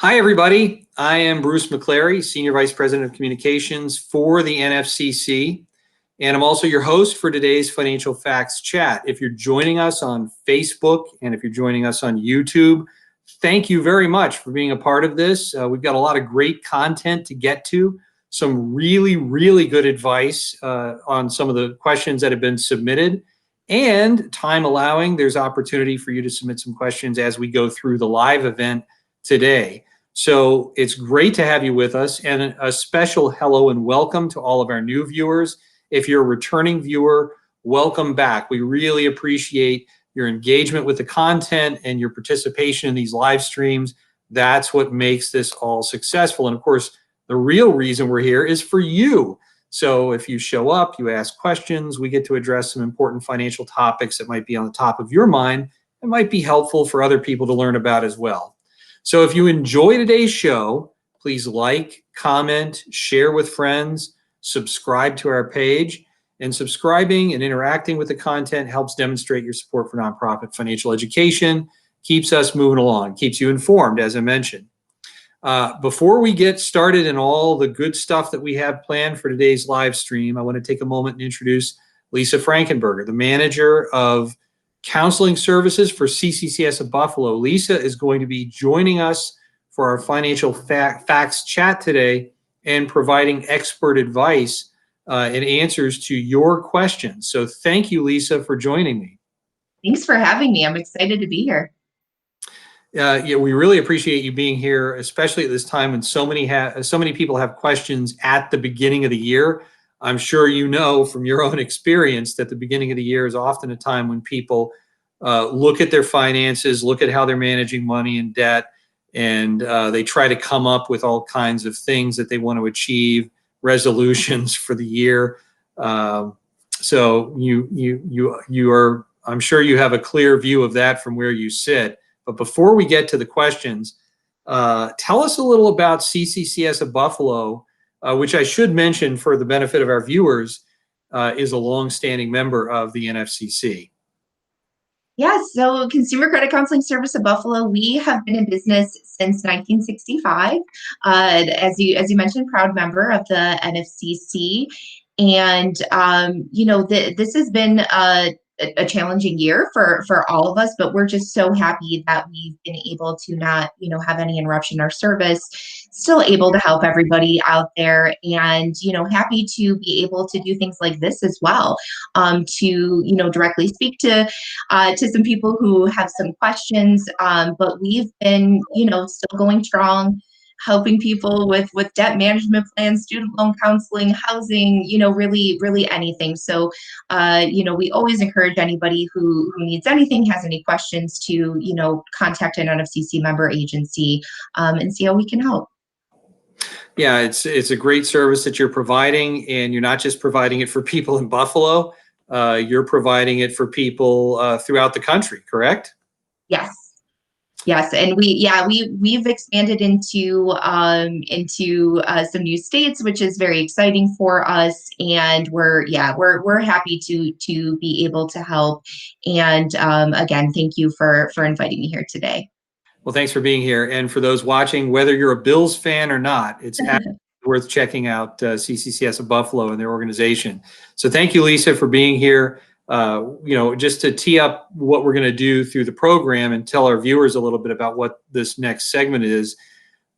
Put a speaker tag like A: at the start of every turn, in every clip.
A: Hi, everybody. I am Bruce McClary, Senior Vice President of Communications for the NFCC, and I'm also your host for today's Financial Facts Chat. If you're joining us on Facebook and if you're joining us on YouTube, thank you very much for being a part of this. We've got a lot of great content to get to, some really good advice on some of the questions that have been submitted, and time allowing, there's opportunity for you to submit some questions as we go through the live event today. So it's great to have you with us, and a special hello and welcome to all of our new viewers. If you're a returning viewer, welcome back. We really appreciate your engagement with the content and your participation in these live streams. That's what makes this all successful. And of course, the real reason we're here is for you. So if you show up, you ask questions, we get to address some important financial topics that might be on the top of your mind and might be helpful for other people to learn about as well. So if you enjoy today's show, please like, comment, share with friends, subscribe to our page. And subscribing and interacting with the content helps demonstrate your support for nonprofit financial education, keeps us moving along, keeps you informed, as I mentioned. Before we get started in all the good stuff that we have planned for today's live stream, I want to take a moment and introduce Lisa Frankenberger, the manager of Counseling Services for CCC of Buffalo. Lisa is going to be joining us for our Financial Facts Chat today and providing expert advice and answers to your questions. So thank you, Lisa, for joining me.
B: Thanks for having me. I'm excited to be here.
A: Yeah, we really appreciate you being here, especially at this time when so many people have questions at the beginning of the year. I'm sure you know from your own experience that the beginning of the year is often a time when people look at their finances, look at how they're managing money and debt, and they try to come up with all kinds of things that they want to achieve, resolutions for the year. So you are, I'm sure you have a clear view of that from where you sit. But before we get to the questions, tell us a little about CCC of Buffalo, which I should mention for the benefit of our viewers, is a longstanding member of the NFCC.
B: Yes, so Consumer Credit Counseling Service of Buffalo, we have been in business since 1965. As you mentioned, proud member of the NFCC. And, this has been a challenging year for all of us, but we're just so happy that we've been able to not, have any interruption in our service, still able to help everybody out there, and, happy to be able to do things like this as well, to, directly speak to some people who have some questions. But we've been, still going strong, helping people with debt management plans, student loan counseling, housing, really anything. So, we always encourage anybody who needs anything, has any questions, to, contact an NFCC member agency and see how we can help.
A: Yeah, it's a great service that you're providing, and you're not just providing it for people in Buffalo. You're providing it for people throughout the country, correct?
B: Yes, and we've expanded into some new states, which is very exciting for us, and we're happy to be able to help. And again, thank you for inviting me here today.
A: Well, thanks for being here. And for those watching, whether you're a Bills fan or not, it's absolutely worth checking out CCC of Buffalo and their organization. So thank you, Lisa, for being here. Just to tee up what we're going to do through the program and tell our viewers a little bit about what this next segment is.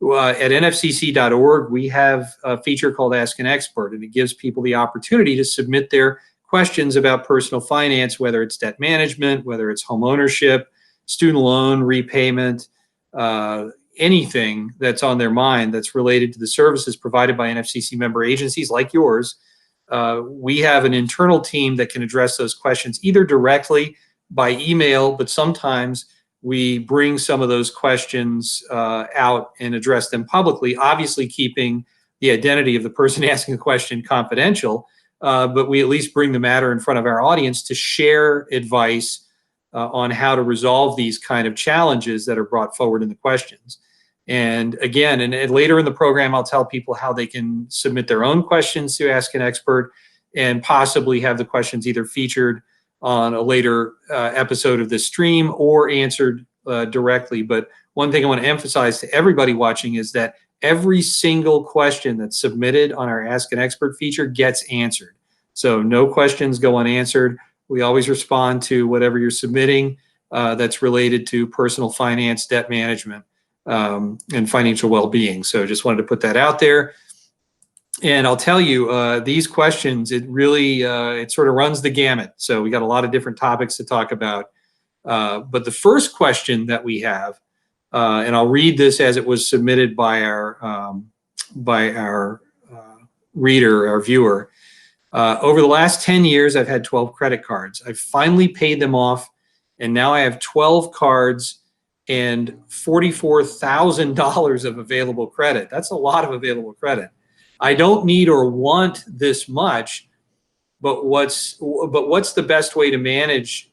A: At nfcc.org, we have a feature called Ask an Expert, and it gives people the opportunity to submit their questions about personal finance, whether it's debt management, whether it's home ownership, student loan repayment, anything that's on their mind that's related to the services provided by NFCC member agencies like yours. We have an internal team that can address those questions either directly by email, but sometimes we bring some of those questions out and address them publicly, obviously keeping the identity of the person asking the question confidential, but we at least bring the matter in front of our audience to share advice on how to resolve these kind of challenges that are brought forward in the questions. And again, and later in the program, I'll tell people how they can submit their own questions to Ask an Expert and possibly have the questions either featured on a later episode of this stream or answered directly. But one thing I want to emphasize to everybody watching is that every single question that's submitted on our Ask an Expert feature gets answered. So no questions go unanswered. We always respond to whatever you're submitting that's related to personal finance, debt management, and financial well-being. So just wanted to put that out there. And I'll tell you, these questions, it really, it sort of runs the gamut. So we got a lot of different topics to talk about. But the first question that we have, and I'll read this as it was submitted by our reader, our viewer. Over the last 10 years, I've had 12 credit cards. I've finally paid them off, and now I have 12 cards and $44,000 of available credit. That's a lot of available credit. I don't need or want this much, but what's the best way to manage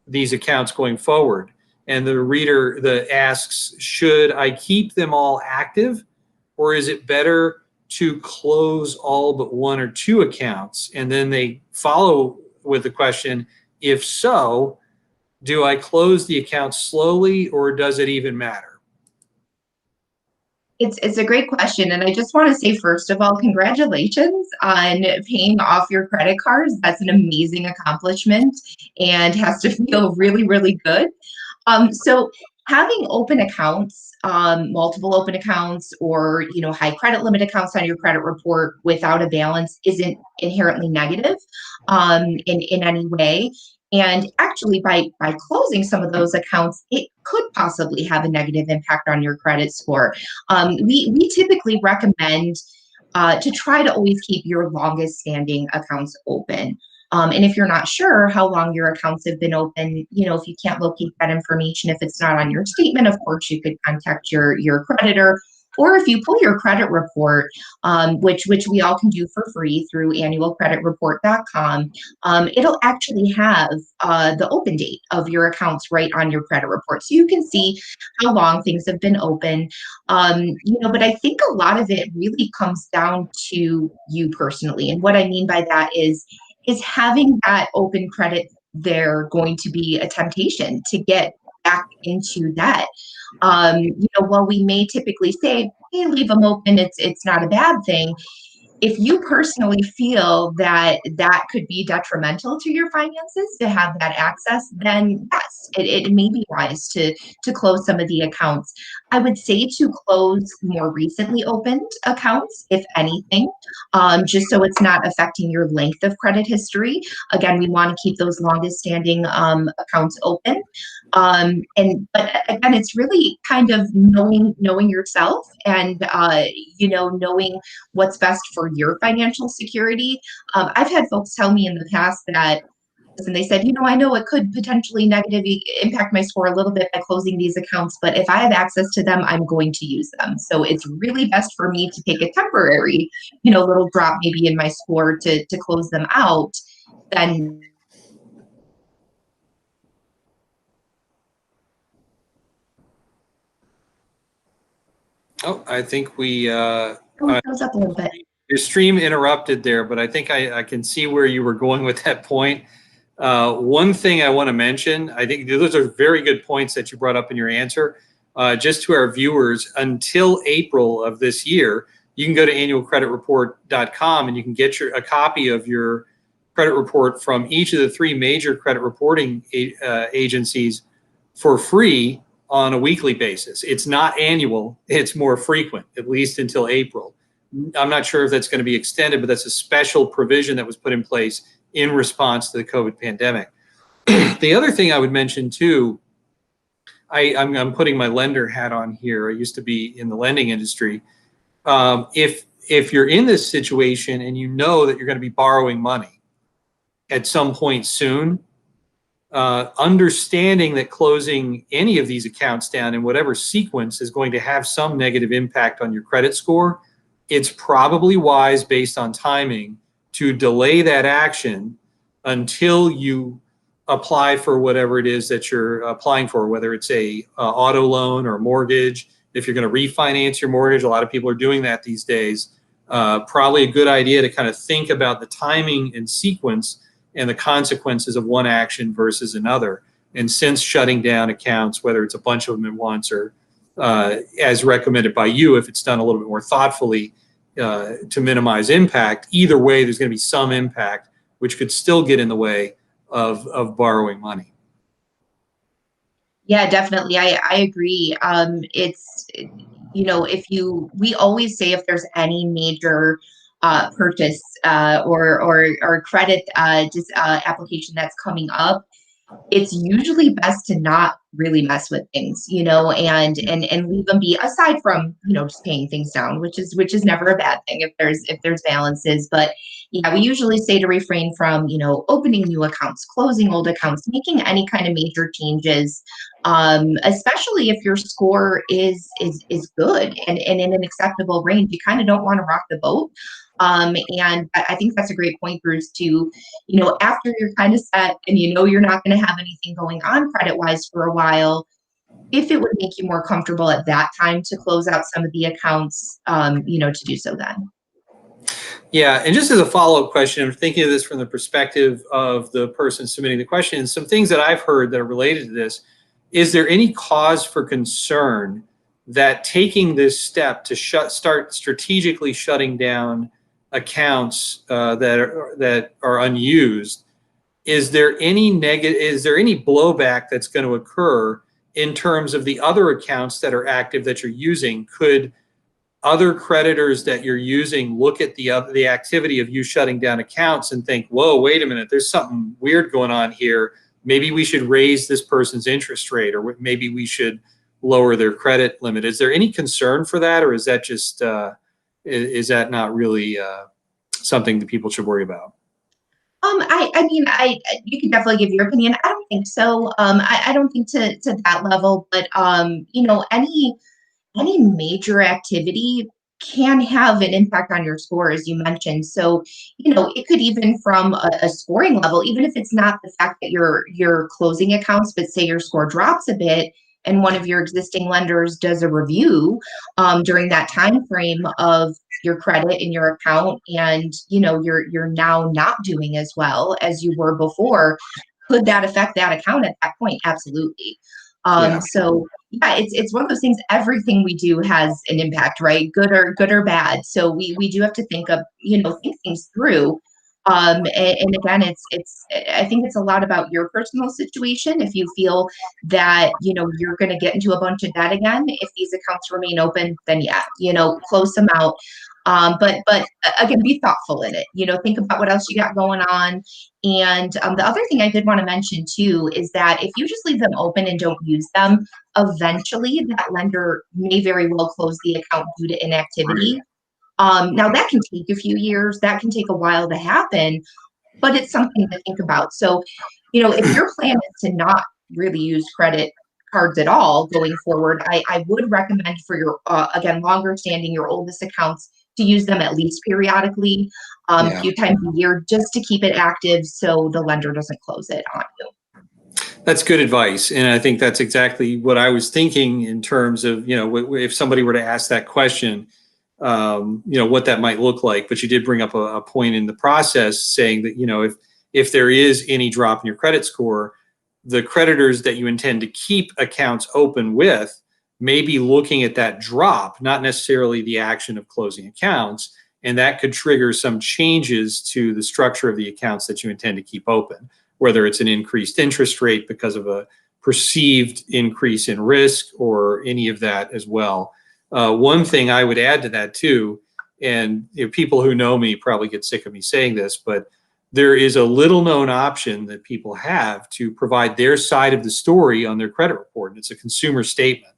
A: these accounts going forward? And the reader asks, should I keep them all active, or is it better to close all but one or two accounts? And then they follow with the question, if so, do I close the account slowly, or does it even matter?
B: It's a great question. And I just want to say, first of all, congratulations on paying off your credit cards. That's an amazing accomplishment and has to feel really, really good. So having open accounts, multiple open accounts, or high credit limit accounts on your credit report without a balance isn't inherently negative in any way. And actually, by closing some of those accounts, it could possibly have a negative impact on your credit score. We typically recommend to try to always keep your longest standing accounts open. And if you're not sure how long your accounts have been open, if you can't locate that information, if it's not on your statement, of course, you could contact your creditor. Or if you pull your credit report, which we all can do for free through annualcreditreport.com, it'll actually have the open date of your accounts right on your credit report. So you can see how long things have been open. But I think a lot of it really comes down to you personally. And what I mean by that is having that open credit there going to be a temptation to get back into debt? While we may typically say, hey, leave them open, it's not a bad thing. If you personally feel that that could be detrimental to your finances to have that access, then yes, it may be wise to close some of the accounts. I would say to close more recently opened accounts, if anything, just so it's not affecting your length of credit history. Again, we want to keep those longest standing accounts open. But again, it's really kind of knowing yourself and knowing what's best for your financial security. I've had folks tell me in the past that, and they said, I know it could potentially negatively impact my score a little bit by closing these accounts, but if I have access to them, I'm going to use them. So it's really best for me to take a temporary, little drop maybe in my score to close them out than
A: Oh, I think we
B: goes up a little bit.
A: your stream interrupted there, but I think I can see where you were going with that point. One thing I want to mention, I think those are very good points that you brought up in your answer. Just to our viewers, until April of this year, you can go to annualcreditreport.com and you can get a copy of your credit report from each of the three major credit reporting agencies for free on a weekly basis. It's not annual, it's more frequent, at least until April. I'm not sure if that's going to be extended, but that's a special provision that was put in place in response to the COVID pandemic. The other thing I would mention too, I'm putting my lender hat on here. I used to be in the lending industry. If you're in this situation and you know that you're going to be borrowing money at some point soon, understanding that closing any of these accounts down in whatever sequence is going to have some negative impact on your credit score, it's probably wise, based on timing, to delay that action until you apply for whatever it is that you're applying for, whether it's a auto loan or a mortgage. If you're going to refinance your mortgage, a lot of people are doing that these days. Probably a good idea to kind of think about the timing and sequence and the consequences of one action versus another. And since shutting down accounts, whether it's a bunch of them at once or as recommended by you, if it's done a little bit more thoughtfully to minimize impact, either way, there's going to be some impact, which could still get in the way of borrowing money.
B: Yeah, definitely. I agree. We always say if there's any major purchase or credit application that's coming up, it's usually best to not really mess with things, and leave them be, aside from, just paying things down, which is never a bad thing if there's balances. But yeah, we usually say to refrain from, opening new accounts, closing old accounts, making any kind of major changes, especially if your score is good and in an acceptable range. You kind of don't want to rock the boat. And I think that's a great point, Bruce, to, after you're kind of set and you're not going to have anything going on credit wise for a while, if it would make you more comfortable at that time to close out some of the accounts, to do so then.
A: Yeah, and just as a follow-up question, I'm thinking of this from the perspective of the person submitting the question. Some things that I've heard that are related to this: is there any cause for concern that taking this step to start strategically shutting down accounts that are unused, is there any blowback that's going to occur in terms of the other accounts that are active that you're using? Could other creditors that you're using look at the activity of you shutting down accounts and think, whoa, wait a minute, there's something weird going on here. Maybe we should raise this person's interest rate, or maybe we should lower their credit limit. Is there any concern for that, or is that just is that not really something that people should worry about?
B: You can definitely give your opinion. I don't think so. I don't think to that level, but any major activity can have an impact on your score, as you mentioned. So, it could, even from a scoring level, even if it's not the fact that you're closing accounts, but say your score drops a bit and one of your existing lenders does a review during that time frame of your credit in your account, and you're now not doing as well as you were before. Could that affect that account at that point? Absolutely.
A: Yeah.
B: So yeah, it's one of those things. Everything we do has an impact, right? Good or bad. So we do have to think things through. And again, I think it's a lot about your personal situation. If you feel that, you're going to get into a bunch of debt again, if these accounts remain open, then yeah, close them out. But again, be thoughtful in it. Think about what else you got going on. And the other thing I did want to mention too is that if you just leave them open and don't use them, eventually that lender may very well close the account due to inactivity. Now that can take a few years, that can take a while to happen, but it's something to think about. So, if your plan is to not really use credit cards at all going forward, I would recommend for your, again, longer standing, your oldest accounts, to use them at least periodically, a few times a year, just to keep it active so the lender doesn't close it on you.
A: That's good advice. And I think that's exactly what I was thinking in terms of, if somebody were to ask that question, what that might look like. But you did bring up a point in the process saying that, if there is any drop in your credit score, the creditors that you intend to keep accounts open with may be looking at that drop, not necessarily the action of closing accounts. And that could trigger some changes to the structure of the accounts that you intend to keep open, whether it's an increased interest rate because of a perceived increase in risk or any of that as well. One thing I would add to that too, and people who know me probably get sick of me saying this, but there is a little known option that people have to provide their side of the story on their credit report, and it's a consumer statement.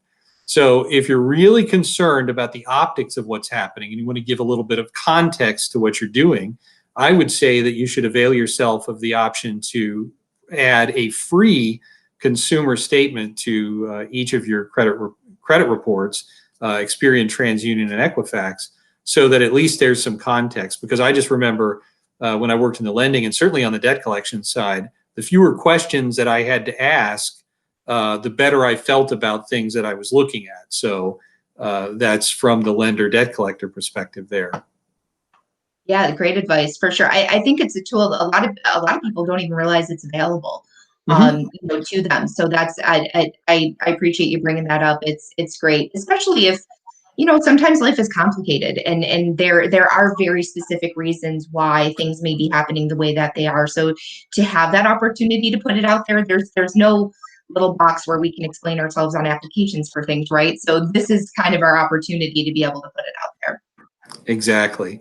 A: So if you're really concerned about the optics of what's happening and you want to give a little bit of context to what you're doing, I would say that you should avail yourself of the option to add a free consumer statement to each of your credit reports, Experian, TransUnion, and Equifax, so that at least there's some context. Because I just remember when I worked in the lending and certainly on the debt collection side, the fewer questions that I had to ask, the better I felt about things that I was looking at. So that's from the lender debt collector perspective there.
B: Yeah, great advice for sure. I think it's a tool a lot of people don't even realize it's available. to them. So that's I appreciate you bringing that up. It's great, especially if sometimes life is complicated, and there are very specific reasons why things may be happening the way that they are. So to have that opportunity to put it out there, there's no little box where we can explain ourselves on applications for things, right? So this is kind of our opportunity to be able to put it out there.
A: Exactly.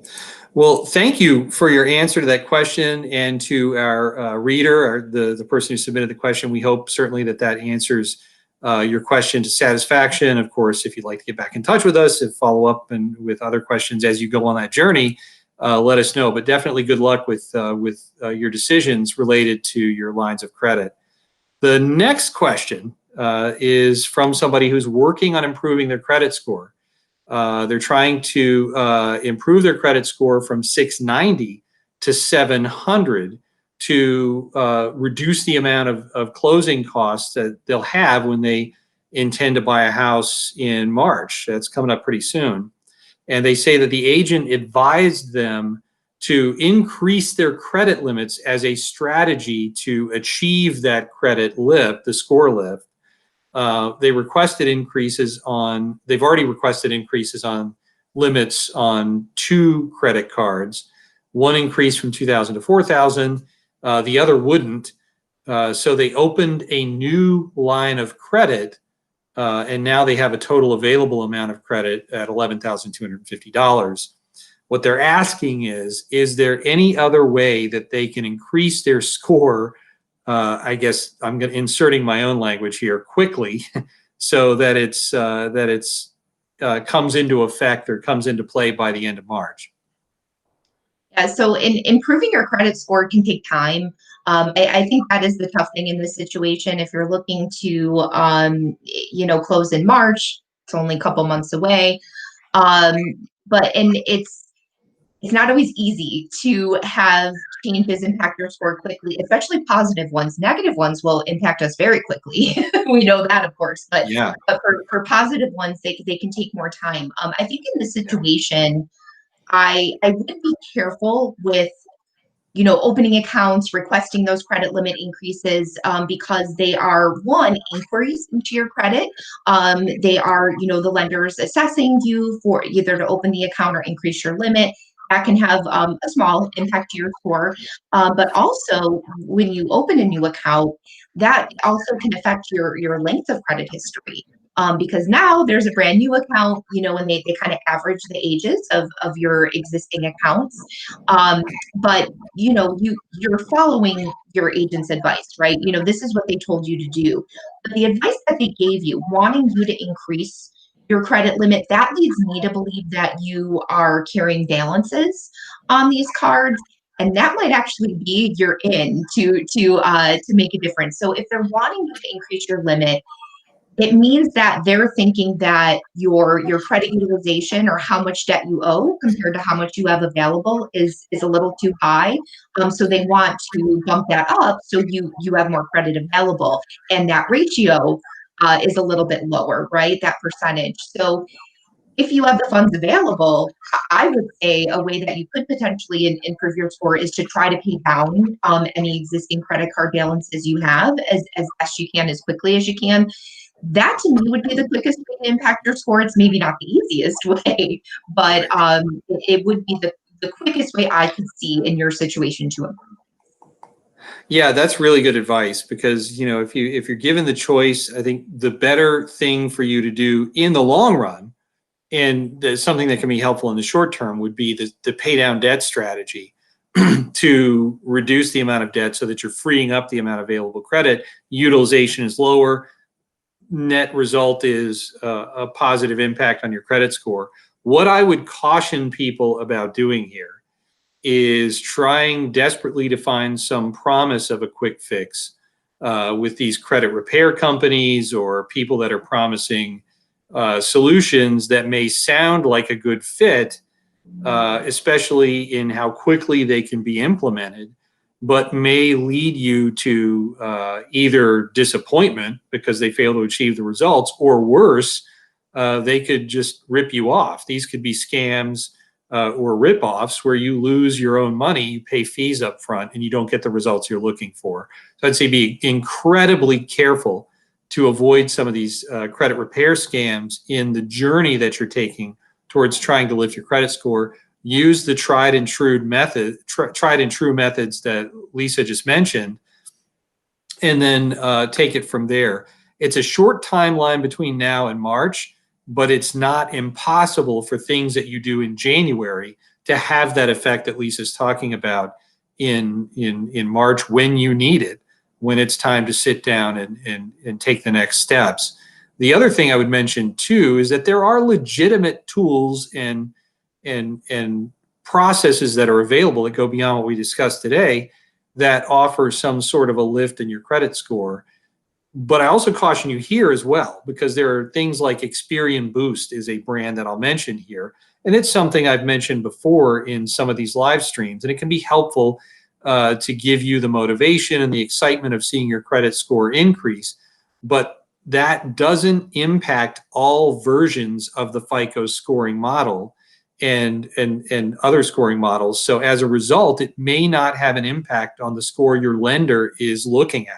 A: Well, thank you for your answer to that question, and to our reader, or the person who submitted the question. We hope certainly that answers your question to satisfaction. Of course, if you'd like to get back in touch with us and follow up and with other questions as you go on that journey, let us know. But definitely good luck with your decisions related to your lines of credit. The next question is from somebody who's working on improving their credit score. They're trying to improve their credit score from 690 to 700 to reduce the amount of closing costs that they'll have when they intend to buy a house in March. That's coming up pretty soon. And they say that the agent advised them to increase their credit limits as a strategy to achieve that credit lift, the score lift. They've already requested increases on limits on 2 credit cards. One increased from 2,000 to 4,000. The other wouldn't. So they opened a new line of credit, and now they have a total available amount of credit at $11,250. What they're asking is there any other way that they can increase their score? I guess I'm inserting my own language here, quickly, so that it's comes into effect or comes into play by the end of March.
B: Yeah, so improving your credit score can take time. I think that is the tough thing in this situation. If you're looking to, close in March, it's only a couple months away. And it's not always easy to have changes impact your score quickly, especially positive ones. Negative ones will impact us very quickly. We know that, of course, but
A: Yeah.
B: for positive ones, they can take more time. I think in this situation, I would be careful with opening accounts, requesting those credit limit increases, because they are, one, inquiries into your credit. They are, the lenders assessing you for either to open the account or increase your limit. That can have a small impact to your score. But also, when you open a new account, that also can affect your length of credit history. Because now there's a brand new account, and they kind of average the ages of your existing accounts. But you're following your agent's advice, right? This is what they told you to do. But the advice that they gave you, wanting you to increase your credit limit, that leads me to believe that you are carrying balances on these cards. And that might actually be your in to make a difference. So if they're wanting you to increase your limit, it means that they're thinking that your credit utilization, or how much debt you owe compared to how much you have available, is a little too high. So they want to bump that up so you have more credit available, and that ratio is a little bit lower, right? That percentage. So if you have the funds available, I would say a way that you could potentially improve your score is to try to pay down any existing credit card balances you have as best you can, as quickly as you can. That to me would be the quickest way to impact your score. It's maybe not the easiest way, but it would be the quickest way I could see in your situation to improve.
A: Yeah, that's really good advice, because if you're given the choice, I think the better thing for you to do in the long run, and something that can be helpful in the short term, would be the pay down debt strategy to reduce the amount of debt so that you're freeing up the amount of available credit. Utilization is lower. Net result is a positive impact on your credit score. What I would caution people about doing here is trying desperately to find some promise of a quick fix with these credit repair companies, or people that are promising solutions that may sound like a good fit, especially in how quickly they can be implemented, but may lead you to either disappointment because they fail to achieve the results, or worse, they could just rip you off. These could be scams. or ripoffs where you lose your own money, you pay fees up front, and you don't get the results you're looking for. So I'd say be incredibly careful to avoid some of these credit repair scams in the journey that you're taking towards trying to lift your credit score. Use the tried and true methods that Lisa just mentioned, and then take it from there. It's a short timeline between now and March, but it's not impossible for things that you do in January to have that effect that Lisa's talking about in March when you need it, when it's time to sit down and take the next steps. The other thing I would mention too is that there are legitimate tools and processes that are available that go beyond what we discussed today that offer some sort of a lift in your credit score. But I also caution you here as well, because there are things like Experian Boost is a brand that I'll mention here. And it's something I've mentioned before in some of these live streams. And it can be helpful to give you the motivation and the excitement of seeing your credit score increase. But that doesn't impact all versions of the FICO scoring model and other scoring models. So as a result, it may not have an impact on the score your lender is looking at.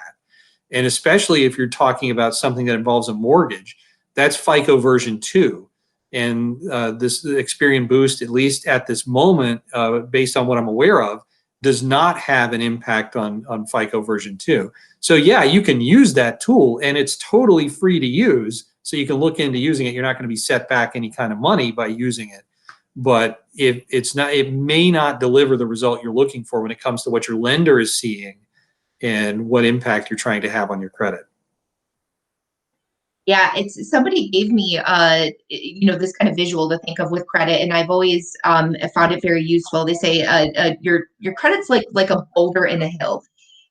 A: And especially if you're talking about something that involves a mortgage, that's FICO version 2. And this Experian Boost, at least at this moment, based on what I'm aware of, does not have an impact on FICO version 2. So yeah, you can use that tool, and it's totally free to use. So you can look into using it. You're not going to be set back any kind of money by using it. But if it's not, it may not deliver the result you're looking for when it comes to what your lender is seeing and what impact you're trying to have on your credit.
B: Yeah, it's somebody gave me this kind of visual to think of with credit, and I've always found it very useful. They say your credit's like a boulder in a hill.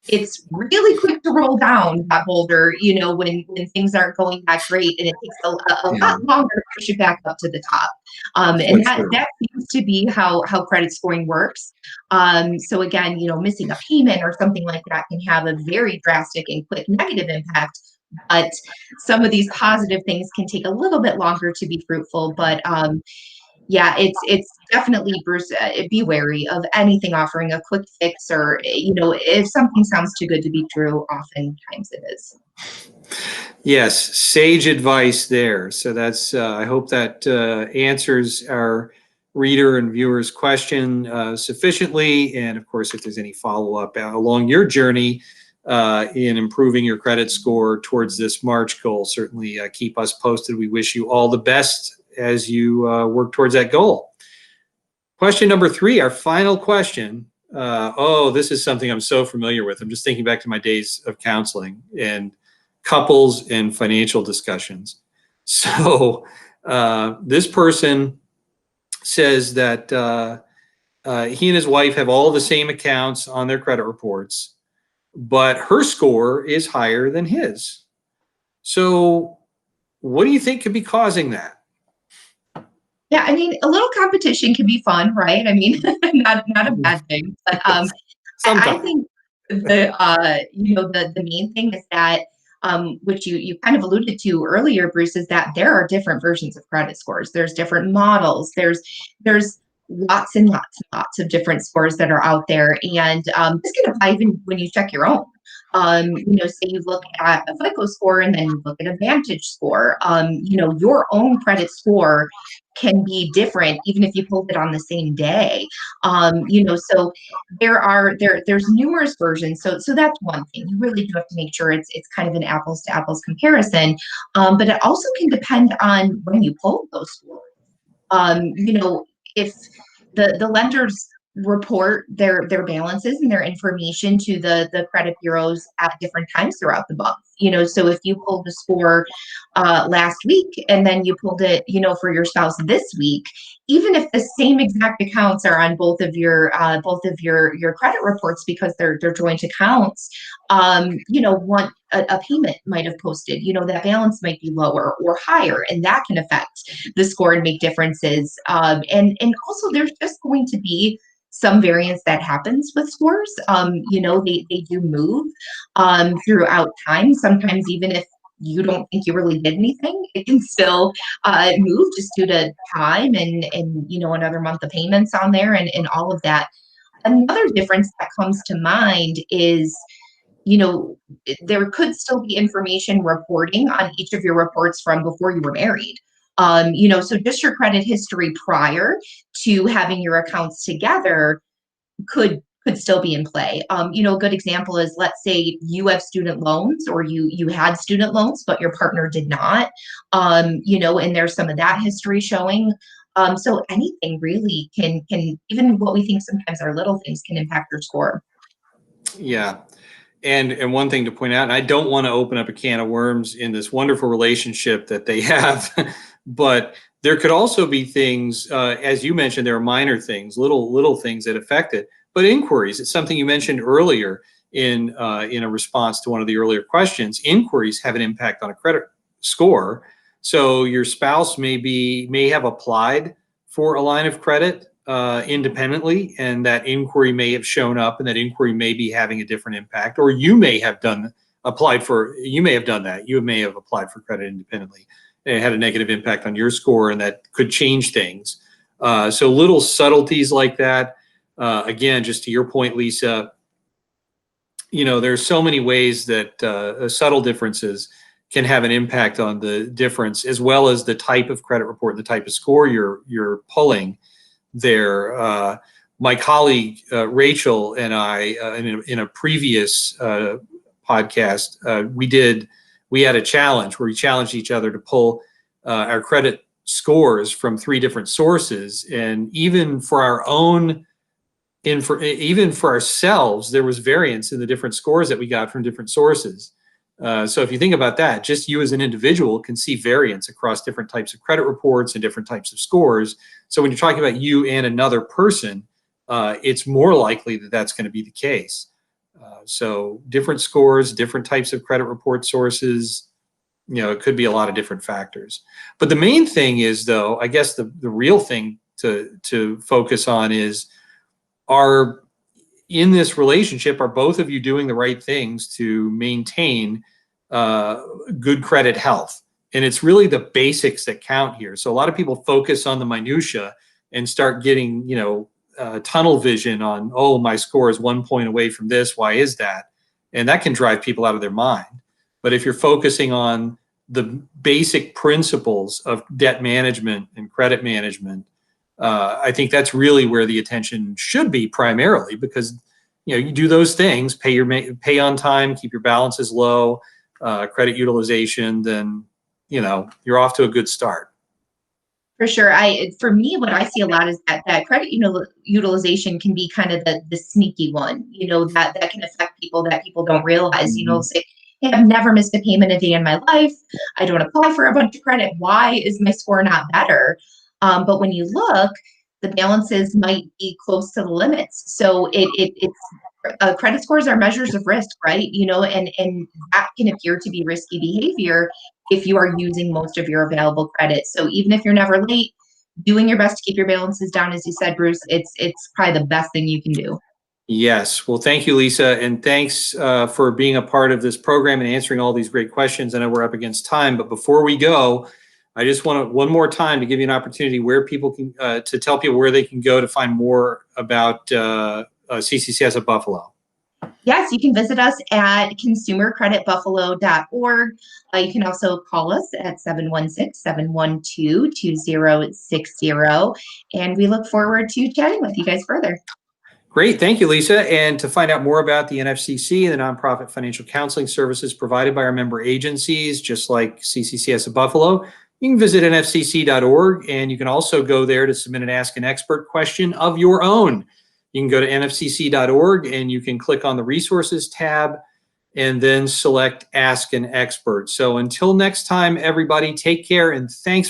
B: It's really quick to roll down that boulder, when things aren't going that great, and it takes a lot longer to push it back up to the top. And that seems to be how credit scoring works. So again, missing a payment or something like that can have a very drastic and quick negative impact. But some of these positive things can take a little bit longer to be fruitful. But yeah, it's definitely, Bruce, be wary of anything offering a quick fix, or if something sounds too good to be true, oftentimes it is.
A: Yes, sage advice there. So that's I hope that answers our reader and viewers' question sufficiently. And of course, if there's any follow-up along your journey in improving your credit score towards this March goal, certainly keep us posted. We wish you all the best as you work towards that goal. Question number 3, our final question. This is something I'm so familiar with. I'm just thinking back to my days of counseling and couples and financial discussions. So this person says that he and his wife have all the same accounts on their credit reports, but her score is higher than his. So what do you think could be causing that?
B: Yeah, I mean, a little competition can be fun, right? I mean, not a bad thing. But I think the main thing is that which you kind of alluded to earlier, Bruce, is that there are different versions of credit scores. There's different models. There's lots and lots and lots of different scores that are out there, and this can apply even when you check your own. Say you look at a FICO score and then you look at a Vantage score. Your own credit score can be different even if you pulled it on the same day. So there's numerous versions. So that's one thing. You really do have to make sure it's kind of an apples to apples comparison. But it also can depend on when you pulled those scores. If the lenders report their balances and their information to the credit bureaus at different times throughout the month. So if you pulled the score last week and then you pulled it, for your spouse this week, even if the same exact accounts are on both of your credit reports because they're joint accounts, one a payment might have posted, that balance might be lower or higher, and that can affect the score and make differences. And also there's just going to be some variance that happens with scores. They do move throughout time. Sometimes even if you don't think you really did anything, it can still move just due to time and another month of payments on there and all of that. Another difference that comes to mind is, you know, there could still be information reporting on each of your reports from before you were married. So just your credit history prior to having your accounts together could still be in play. A good example is, let's say you have student loans, or you had student loans, but your partner did not. And there's some of that history showing. So anything really can even what we think sometimes are little things can impact your score.
A: Yeah. And one thing to point out, and I don't want to open up a can of worms in this wonderful relationship that they have, but there could also be things, as you mentioned, there are minor things, little things that affect it. But inquiries, it's something you mentioned earlier in a response to one of the earlier questions. Inquiries have an impact on a credit score. So your spouse may have applied for a line of credit independently, and that inquiry may have shown up, and that inquiry may be having a different impact. Or you may have done that. You may have applied for credit independently, and it had a negative impact on your score, and that could change things. So little subtleties like that. Again, just to your point, Lisa, there's so many ways that subtle differences can have an impact on the difference, as well as the type of credit report, the type of score you're pulling there. My colleague Rachel and I, in a previous podcast, we had a challenge where we challenged each other to pull our credit scores from 3 different sources, and even for ourselves, there was variance in the different scores that we got from different sources. So if you think about that, just you as an individual can see variance across different types of credit reports and different types of scores. So when you're talking about you and another person, it's more likely that that's going to be the case. So different scores, different types of credit report sources, it could be a lot of different factors. But the main thing is, though, I guess the real thing to focus on is, in this relationship, are both of you doing the right things to maintain good credit health? And it's really the basics that count here. So a lot of people focus on the minutia and start getting, tunnel vision on, oh, my score is 1 point away from this. Why is that? And that can drive people out of their mind. But if you're focusing on the basic principles of debt management and credit management, I think that's really where the attention should be primarily, because you do those things, pay on time, keep your balances low, credit utilization, then you're off to a good start.
B: For sure. For me, what I see a lot is that credit utilization can be kind of the sneaky one, that can affect people that people don't realize, say, hey, I've never missed a payment a day in my life. I don't apply for a bunch of credit. Why is my score not better? But when you look, the balances might be close to the limits. So it's credit scores are measures of risk, right? And that can appear to be risky behavior if you are using most of your available credit. So even if you're never late, doing your best to keep your balances down, as you said, Bruce, it's probably the best thing you can do.
A: Yes. Well, thank you, Lisa. And thanks for being a part of this program and answering all these great questions. I know we're up against time, but before we go, I just want one more time to give you an opportunity where people can, to tell people where they can go to find more about CCCS of Buffalo.
B: Yes, you can visit us at consumercreditbuffalo.org. You can also call us at 716-712-2060. And we look forward to chatting with you guys further.
A: Great. Thank you, Lisa. And to find out more about the NFCC and the nonprofit financial counseling services provided by our member agencies, just like CCCS of Buffalo, you can visit nfcc.org, and you can also go there to submit an Ask an Expert question of your own. You can go to nfcc.org and you can click on the resources tab and then select Ask an Expert. So until next time, everybody, take care and thanks